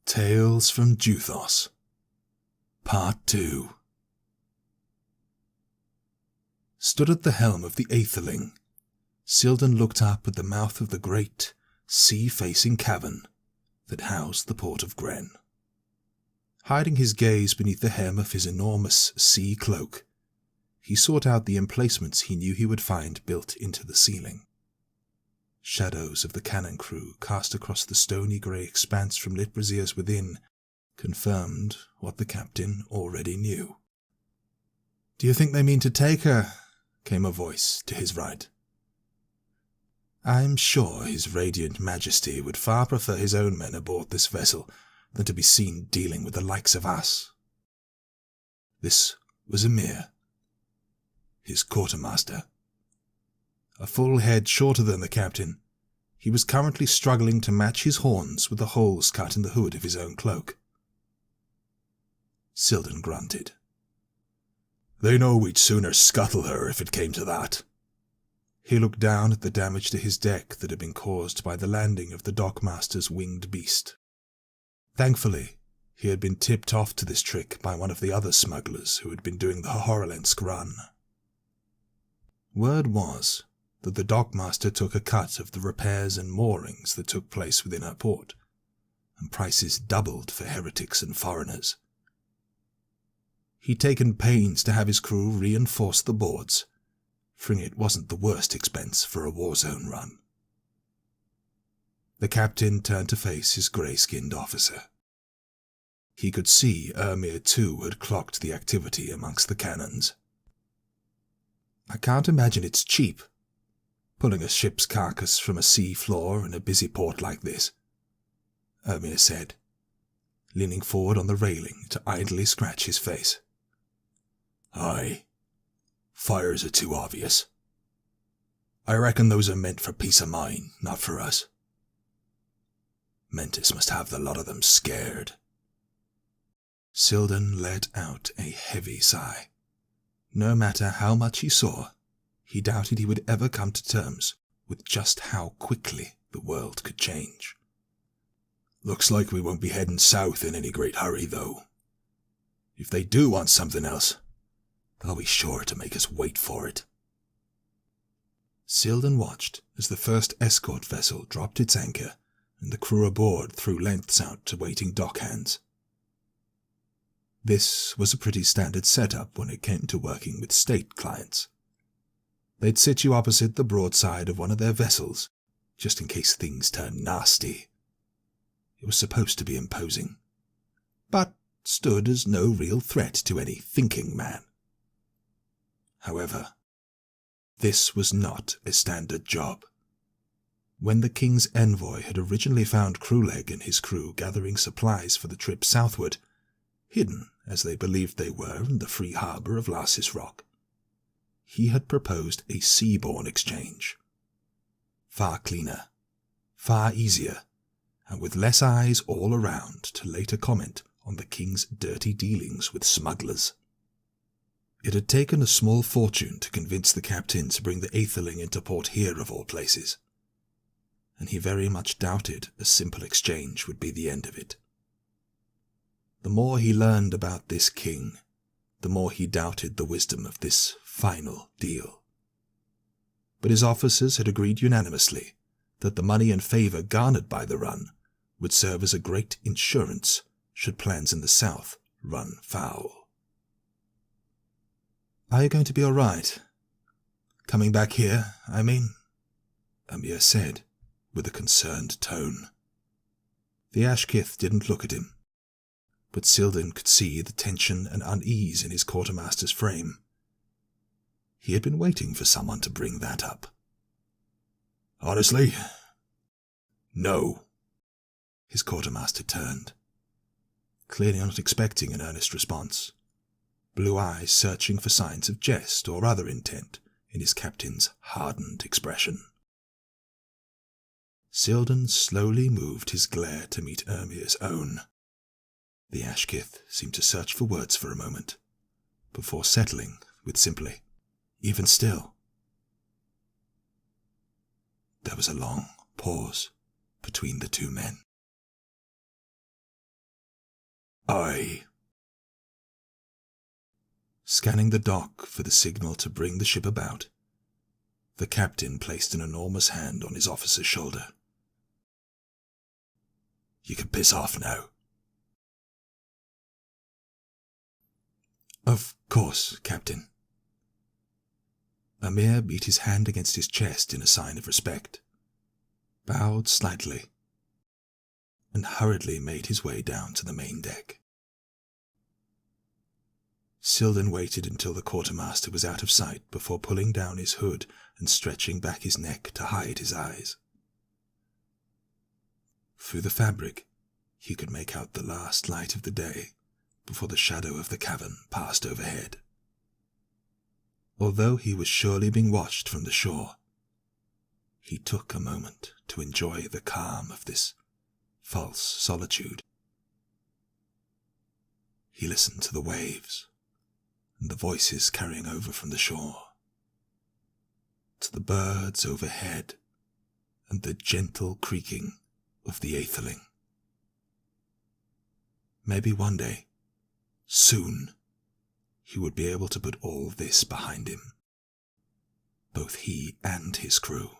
Tales from Juthos, Part 2. Stood at the helm of the Aetherling, Sullidan looked up at the mouth of the great, sea-facing cavern that housed the port of Gren. Hiding his gaze beneath the hem of his enormous sea cloak, he sought out the emplacements he knew he would find built into the ceiling. Shadows of the cannon crew cast across the stony grey expanse from lit braziers within confirmed what the captain already knew. "Do you think they mean to take her?" came a voice to his right. "I'm sure His Radiant Majesty would far prefer his own men aboard this vessel than to be seen dealing with the likes of us." This was Emir, his quartermaster. A full head shorter than the captain, he was currently struggling to match his horns with the holes cut in the hood of his own cloak. Sullidan grunted. "They know we'd sooner scuttle her if it came to that." He looked down at the damage to his deck that had been caused by the landing of the dockmaster's winged beast. Thankfully, he had been tipped off to this trick by one of the other smugglers who had been doing the Hohorelensk run. Word was that the dockmaster took a cut of the repairs and moorings that took place within her port, and prices doubled for heretics and foreigners. He'd taken pains to have his crew reinforce the boards, it wasn't the worst expense for a war zone run. The captain turned to face his grey-skinned officer. He could see Emir too had clocked the activity amongst the cannons. "I can't imagine it's cheap, pulling a ship's carcass from a sea floor in a busy port like this," Emir said, leaning forward on the railing to idly scratch his face. "Aye. Fires are too obvious. I reckon those are meant for peace of mind, not for us. Mentis must have the lot of them scared." Sullidan let out a heavy sigh. No matter how much he saw, he doubted he would ever come to terms with just how quickly the world could change. "Looks like we won't be heading south in any great hurry, though. If they do want something else, they'll be sure to make us wait for it." Sullidan watched as the first escort vessel dropped its anchor and the crew aboard threw lengths out to waiting dockhands. This was a pretty standard setup when it came to working with state clients. They'd sit you opposite the broadside of one of their vessels, just in case things turned nasty. It was supposed to be imposing, but stood as no real threat to any thinking man. However, this was not a standard job. When the king's envoy had originally found Krulleg and his crew gathering supplies for the trip southward, hidden as they believed they were in the free harbour of Larsis Rock, he had proposed a seaborne exchange. Far cleaner, far easier, and with less eyes all around to later comment on the king's dirty dealings with smugglers. It had taken a small fortune to convince the captain to bring the Aetherling into port here of all places, and he very much doubted a simple exchange would be the end of it. The more he learned about this king, the more he doubted the wisdom of this final deal. But his officers had agreed unanimously that the money and favour garnered by the run would serve as a great insurance should plans in the south run foul. "Are you going to be all right? Coming back here, I mean?" Emir said, with a concerned tone. The Ashkith didn't look at him, but Sullidan could see the tension and unease in his quartermaster's frame. He had been waiting for someone to bring that up. "Honestly, no." His quartermaster turned, clearly not expecting an earnest response, blue eyes searching for signs of jest or other intent in his captain's hardened expression. Sullidan slowly moved his glare to meet Emir's own. The Ashkith seemed to search for words for a moment, before settling with simply, "Even still." There was a long pause between the two men. Aye. Scanning the dock for the signal to bring the ship about, the captain placed an enormous hand on his officer's shoulder. You can piss off now. Of course, Captain. Amir beat his hand against his chest in a sign of respect, bowed slightly, and hurriedly made his way down to the main deck. Sullidan waited until the quartermaster was out of sight before pulling down his hood and stretching back his neck to hide his eyes. Through the fabric, he could make out the last light of the day before the shadow of the cavern passed overhead. Although he was surely being watched from the shore, he took a moment to enjoy the calm of this false solitude. He listened to the waves and the voices carrying over from the shore, to the birds overhead and the gentle creaking of the aetherling. Maybe one day, soon, he would be able to put all this behind him, both he and his crew.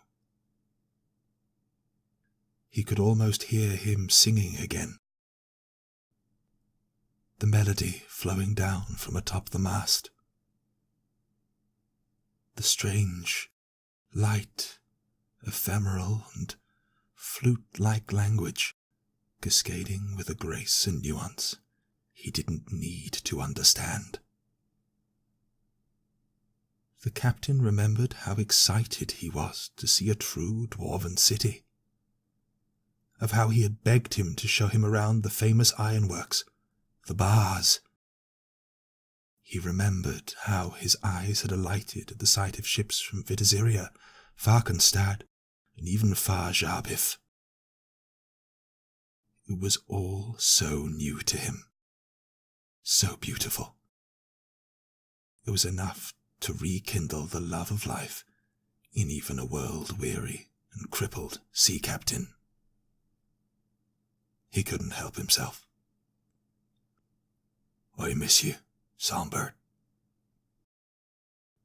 He could almost hear him singing again, the melody flowing down from atop the mast, the strange, light, ephemeral and flute-like language cascading with a grace and nuance he didn't need to understand. The captain remembered how excited he was to see a true dwarven city, of how he had begged him to show him around the famous ironworks, the bars. He remembered how his eyes had alighted at the sight of ships from Vitiziria, Farkenstad, and even Far Jarbif. It was all so new to him, so beautiful. It was enough to rekindle the love of life in even a world-weary and crippled sea captain. He couldn't help himself. I miss you, Songbird.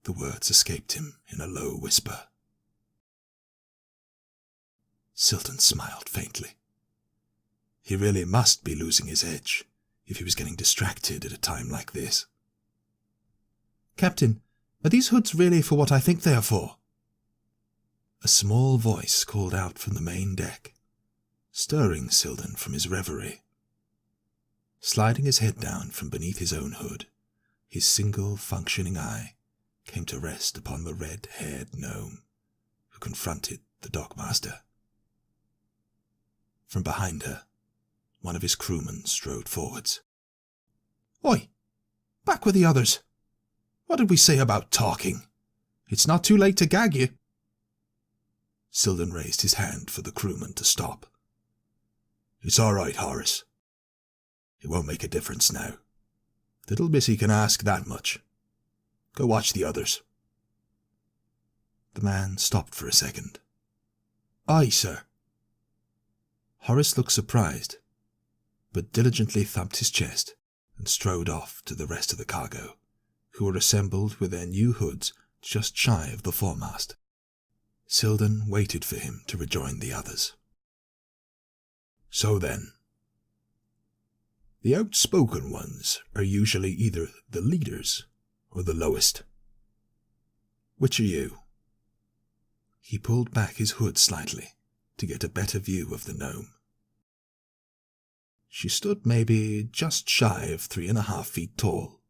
The words escaped him in a low whisper. Sullidan smiled faintly. He really must be losing his edge if he was getting distracted at a time like this. Captain, are these hoods really for what I think they are for? A small voice called out from the main deck, stirring Sullidan from his reverie. Sliding his head down from beneath his own hood, his single functioning eye came to rest upon the red-haired gnome who confronted the dockmaster. From behind her, one of his crewmen strode forwards. Oi! Back with the others! What did we say about talking? It's not too late to gag you. Sullidan raised his hand for the crewman to stop. It's all right, Horace. It won't make a difference now. Little Missy can ask that much. Go watch the others. The man stopped for a second. Aye, sir. Horace looked surprised, but diligently thumped his chest and strode off to the rest of the cargo, who were assembled with their new hoods just shy of the foremast. Sullidan waited for him to rejoin the others. So then, the outspoken ones are usually either the leaders or the lowest. Which are you? He pulled back his hood slightly to get a better view of the gnome. She stood maybe just shy of 3.5 feet tall,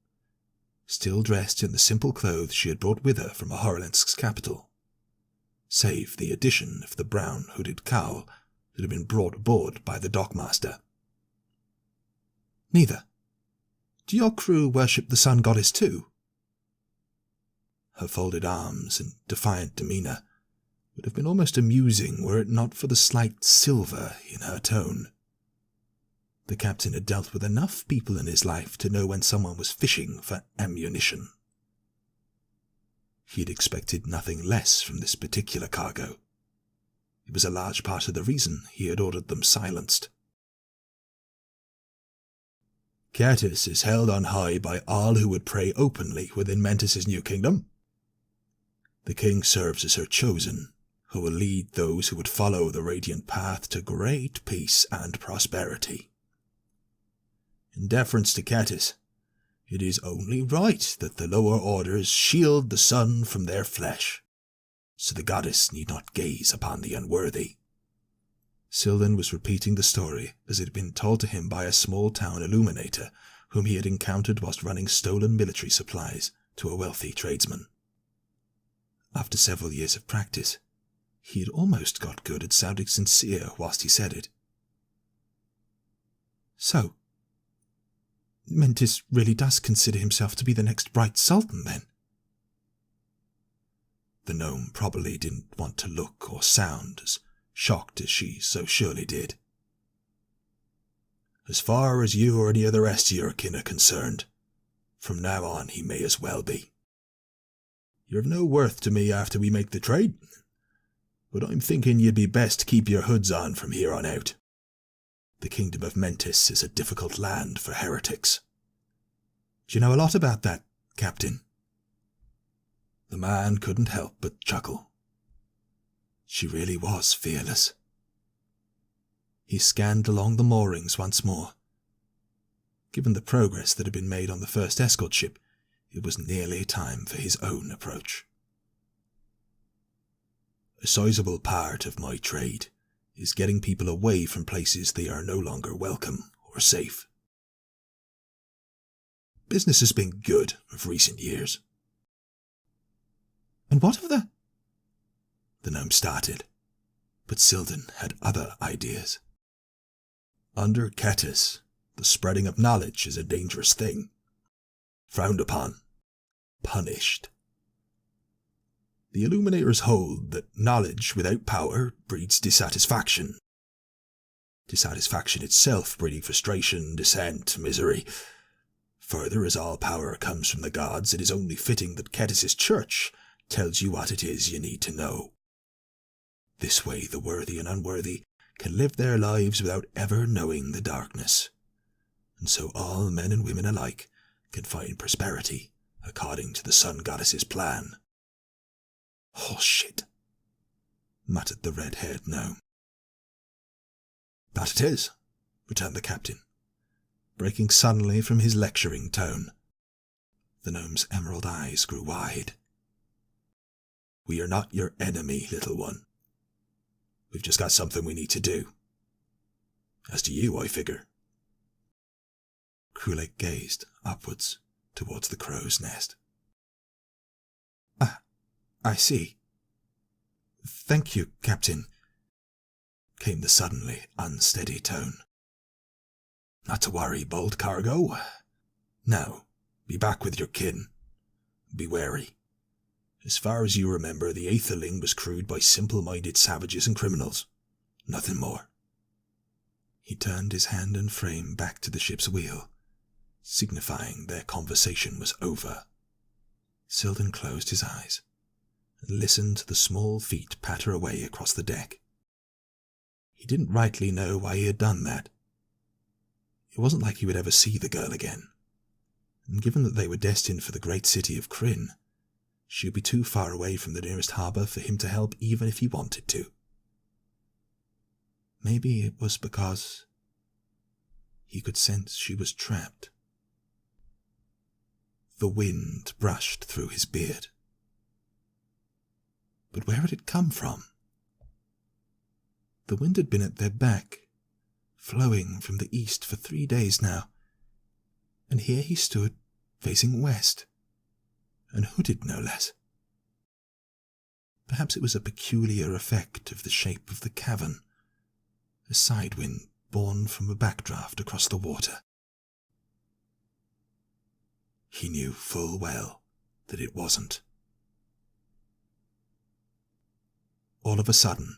still dressed in the simple clothes she had brought with her from Ahoralensk's capital, save the addition of the brown hooded cowl that had been brought aboard by the dockmaster. Neither. Do your crew worship the sun goddess too? Her folded arms and defiant demeanour would have been almost amusing were it not for the slight silver in her tone. The captain had dealt with enough people in his life to know when someone was fishing for ammunition. He had expected nothing less from this particular cargo. It was a large part of the reason he had ordered them silenced. Cetus is held on high by all who would pray openly within Mentis' new kingdom. The king serves as her chosen, who will lead those who would follow the radiant path to great peace and prosperity. In deference to Cetus, it is only right that the lower orders shield the sun from their flesh, so the goddess need not gaze upon the unworthy. Sullidan was repeating the story as it had been told to him by a small-town illuminator whom he had encountered whilst running stolen military supplies to a wealthy tradesman. After several years of practice, he had almost got good at sounding sincere whilst he said it. So, Mentis really does consider himself to be the next bright sultan, then? The gnome probably didn't want to look or sound as shocked as she so surely did. As far as you or any of the rest of your kin are concerned, from now on he may as well be. You're of no worth to me after we make the trade, but I'm thinking you'd be best to keep your hoods on from here on out. The kingdom of Mentis is a difficult land for heretics. Do you know a lot about that, Captain? The man couldn't help but chuckle. She really was fearless. He scanned along the moorings once more. Given the progress that had been made on the first escort ship, it was nearly time for his own approach. A sizable part of my trade is getting people away from places they are no longer welcome or safe. Business has been good of recent years. And what of the gnome started, but Sullidan had other ideas. Under Cetus, the spreading of knowledge is a dangerous thing. Frowned upon. Punished. The illuminators hold that knowledge without power breeds dissatisfaction. Dissatisfaction itself breeding frustration, dissent, misery. Further, as all power comes from the gods, it is only fitting that Cetus' church tells you what it is you need to know. This way the worthy and unworthy can live their lives without ever knowing the darkness, and so all men and women alike can find prosperity according to the sun goddess's plan. Oh shit, muttered the red-haired gnome. That it is, returned the captain, breaking suddenly from his lecturing tone. The gnome's emerald eyes grew wide. We are not your enemy, little one. We've just got something we need to do. As to you, I figure. Krulleg gazed upwards towards the crow's nest. I see. Thank you, Captain, came the suddenly unsteady tone. Not to worry, bold cargo. Now, be back with your kin. Be wary. As far as you remember, the Aetherling was crewed by simple-minded savages and criminals. Nothing more. He turned his hand and frame back to the ship's wheel, signifying their conversation was over. Sullidan closed his eyes and listened to the small feet patter away across the deck. He didn't rightly know why he had done that. It wasn't like he would ever see the girl again, and given that they were destined for the great city of Kryn, she would be too far away from the nearest harbour for him to help even if he wanted to. Maybe it was because he could sense she was trapped. The wind brushed through his beard. But where had it come from? The wind had been at their back, flowing from the east for 3 days now, and here he stood, facing west, and hooded no less. Perhaps it was a peculiar effect of the shape of the cavern, a side wind born from a backdraft across the water. He knew full well that it wasn't. All of a sudden,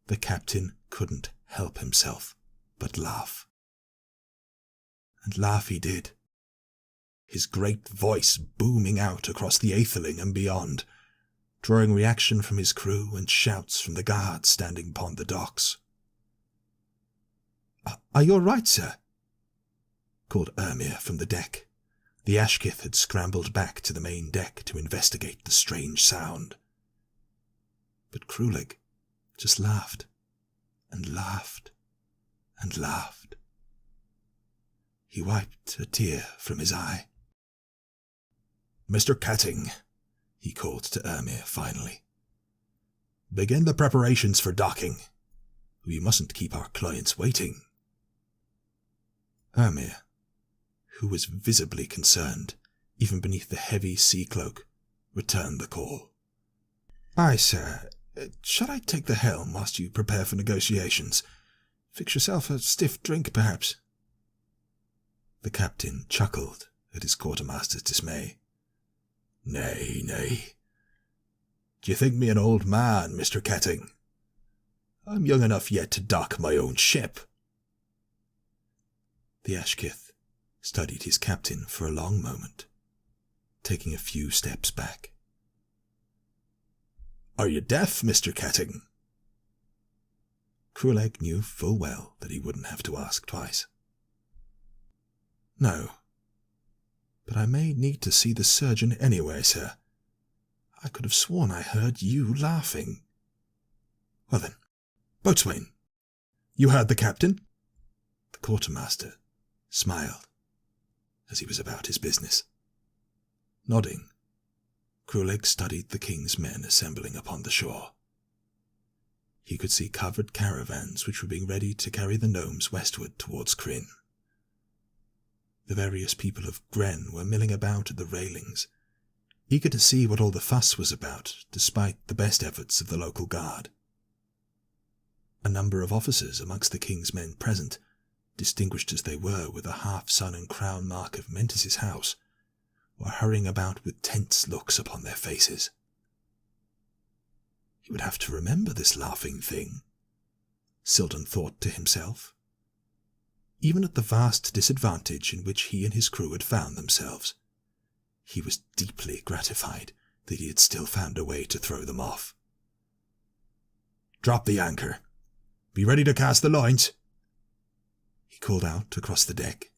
the captain couldn't help himself but laugh. And laugh he did, his great voice booming out across the Aetherling and beyond, drawing reaction from his crew and shouts from the guards standing upon the docks. Are you all right, sir? called Ermir from the deck. The Ashkith had scrambled back to the main deck to investigate the strange sound. But Krulleg just laughed and laughed and laughed. He wiped a tear from his eye. "Mr. Ketting," he called to Ermir finally, "begin the preparations for docking. We mustn't keep our clients waiting." Ermir, who was visibly concerned, even beneath the heavy sea cloak, returned the call. "Aye, sir. Shall I take the helm whilst you prepare for negotiations? Fix yourself a stiff drink, perhaps?" The captain chuckled at his quartermaster's dismay. "Nay, nay. Do you think me an old man, Mr. Ketting? I'm young enough yet to dock my own ship." The Ashkith studied his captain for a long moment, taking a few steps back. "Are you deaf, Mr. Ketting?" Krulleg knew full well that he wouldn't have to ask twice. "No, but I may need to see the surgeon anyway, sir. I could have sworn I heard you laughing." "Well then, boatswain, you heard the captain?" The quartermaster smiled as he was about his business. Nodding, Krulleg studied the king's men assembling upon the shore. He could see covered caravans which were being ready to carry the gnomes westward towards Gren. The various people of Gren were milling about at the railings, eager to see what all the fuss was about, despite the best efforts of the local guard. A number of officers amongst the king's men present, distinguished as they were with the half-sun and crown mark of Mentis' house, were hurrying about with tense looks upon their faces. He would have to remember this laughing thing, Sullidan thought to himself. Even at the vast disadvantage in which he and his crew had found themselves, he was deeply gratified that he had still found a way to throw them off. "Drop the anchor. Be ready to cast the lines," he called out across the deck.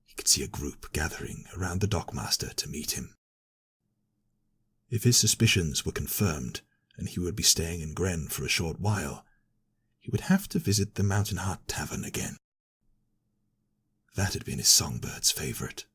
He could see a group gathering around the dockmaster to meet him. If his suspicions were confirmed, and he would be staying in Gren for a short while, he would have to visit the Mountain Heart Tavern again. That had been his Songbird's favourite.